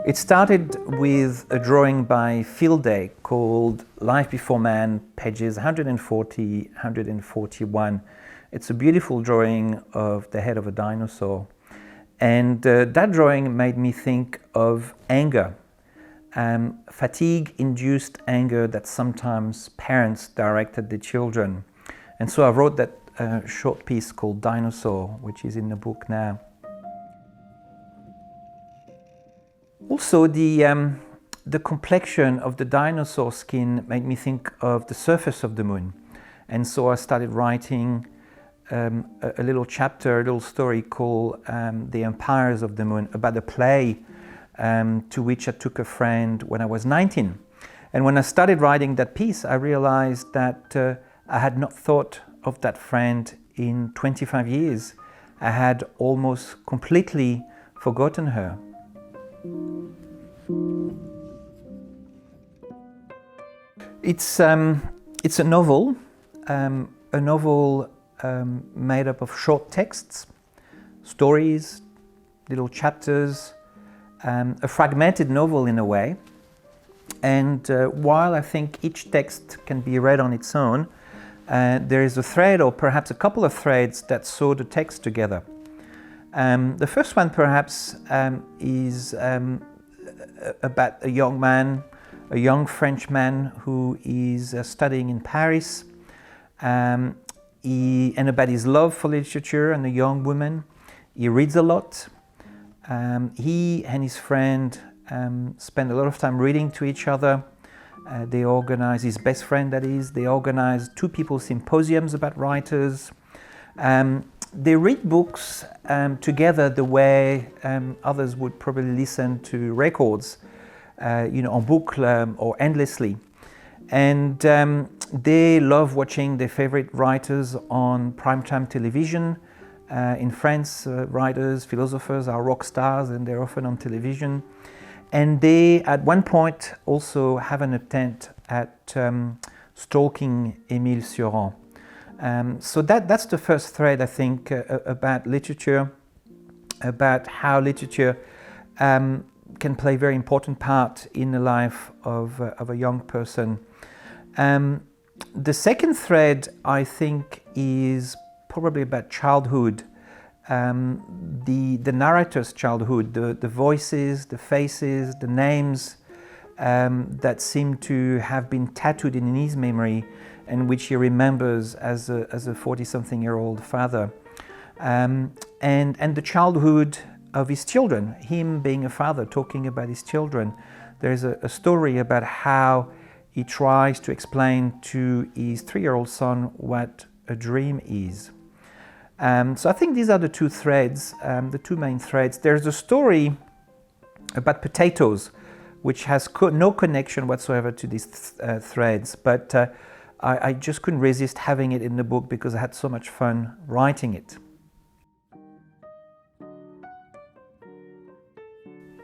It started with a drawing by Field Day called Life Before Man, pages 140, 141. It's a beautiful drawing of the head of a dinosaur. And that drawing made me think of anger, fatigue-induced anger that sometimes parents direct at their children. And so I wrote that short piece called Dinosaur, which is in the book now. Also, the complexion of the dinosaur skin made me think of the surface of the moon. And so I started writing a little chapter, a little story called The Empires of the Moon, about a play to which I took a friend when I was 19. And when I started writing that piece, I realized that I had not thought of that friend in 25 years. I had almost completely forgotten her. It's a novel made up of short texts, stories, little chapters, a fragmented novel in a way. And while I think each text can be read on its own, there is a thread, or perhaps a couple of threads, that sew the text together. The first one perhaps is about a young man, a young French man who is studying in Paris, and about his love for literature, and a young woman. He reads a lot. He and his friend spend a lot of time reading to each other. They organize, his best friend that is, they organize 2 people's symposiums about writers. They read books together the way others would probably listen to records, en boucle or endlessly. And they love watching their favorite writers on primetime television. In France, writers, philosophers are rock stars, and they're often on television. And they, at one point, also have an attempt at stalking Émile Cioran. So that's the first thread, I think, about literature, about how literature can play a very important part in the life of a young person. The second thread, I think, is probably about childhood, the narrator's childhood, the voices, the faces, the names that seem to have been tattooed in his memory, and which he remembers as a 40-something-year-old father, and the childhood of his children, him being a father, talking about his children. There's a story about how he tries to explain to his 3-year-old son what a dream is. So I think these are the 2 threads, the 2 main threads. There's a story about potatoes, which has no connection whatsoever to these threads, but I just couldn't resist having it in the book because I had so much fun writing it.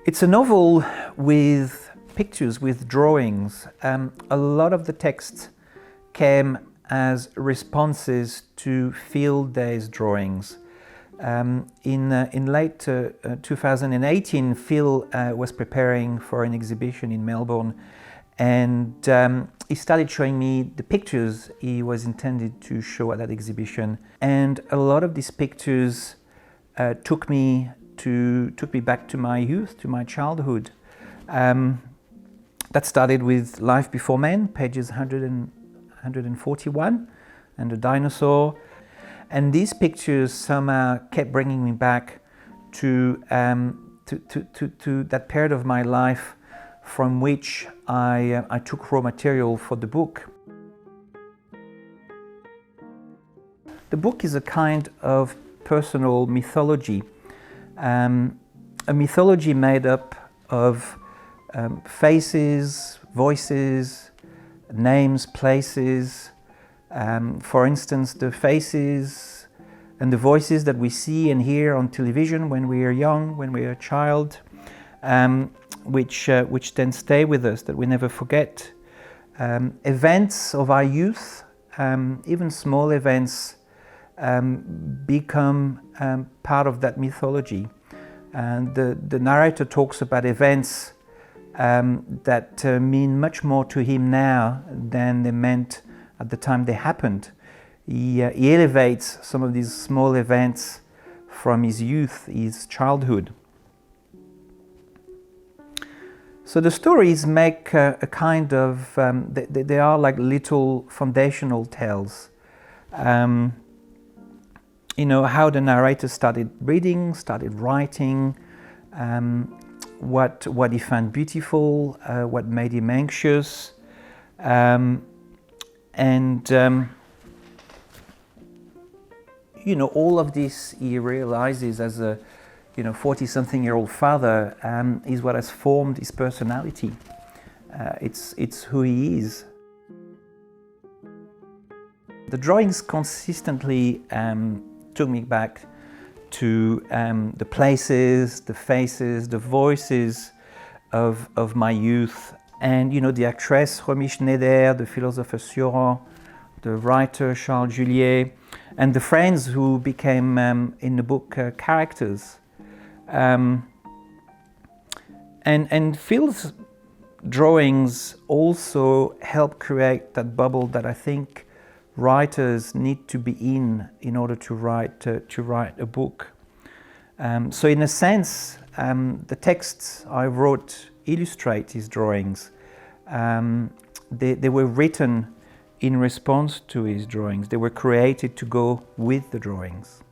It's a novel with pictures, with drawings. A lot of the text came as responses to Field Day's drawings. In late 2018, Phil was preparing for an exhibition in Melbourne, and he started showing me the pictures he was intended to show at that exhibition. And a lot of these pictures took me back to my youth, to my childhood. That started with Life Before Man, pages 141, and a dinosaur. And these pictures somehow kept bringing me back to that period of my life from which I took raw material for the book. The book is a kind of personal mythology, a mythology made up of faces, voices, names, places. For instance, the faces and the voices that we see and hear on television when we are young, when we are a child, which then stay with us, that we never forget. Events of our youth, even small events become part of that mythology. And the narrator talks about events that mean much more to him now than they meant at the time they happened. He elevates some of these small events from his youth, his childhood. So the stories make a kind of, they are like little foundational tales. You know, how the narrator started reading, started writing, what he found beautiful, what made him anxious, you know, all of this he realizes as a 40-something-year-old father is what has formed his personality. It's who he is. The drawings consistently took me back to the places, the faces, the voices of my youth. And you know, the actress Romy Schneider, the philosopher Sioran, the writer Charles Juliet, and the friends who became in the book characters. And Phil's drawings also help create that bubble that I think writers need to be in order to write a book. So in a sense, the texts I wrote illustrate his drawings. They were written in response to his drawings. They were created to go with the drawings.